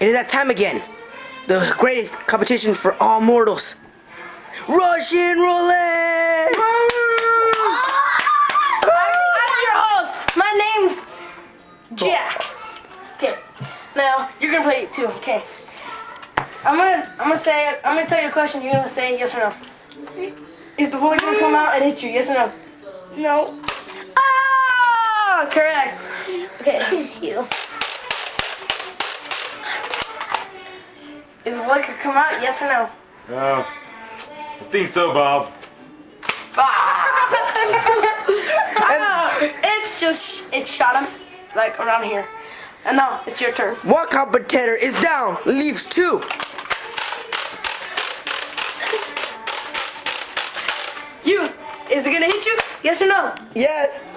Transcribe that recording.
It is that time again. The greatest competition for all mortals. Russian roulette! I'm your host. My name's Jack. Okay. Now you're gonna play it too. Okay. I'm gonna tell you a question. You're gonna say yes or no. Is the boy gonna come out and hit you? Yes or no? No. Ah, correct. Okay. You. Is the boy gonna come out? Yes or no? I think so, Bob. It shot him like around here. And now it's your turn. One competitor is down, leaves two. You. Is it gonna hit you? Yes or no? Yes.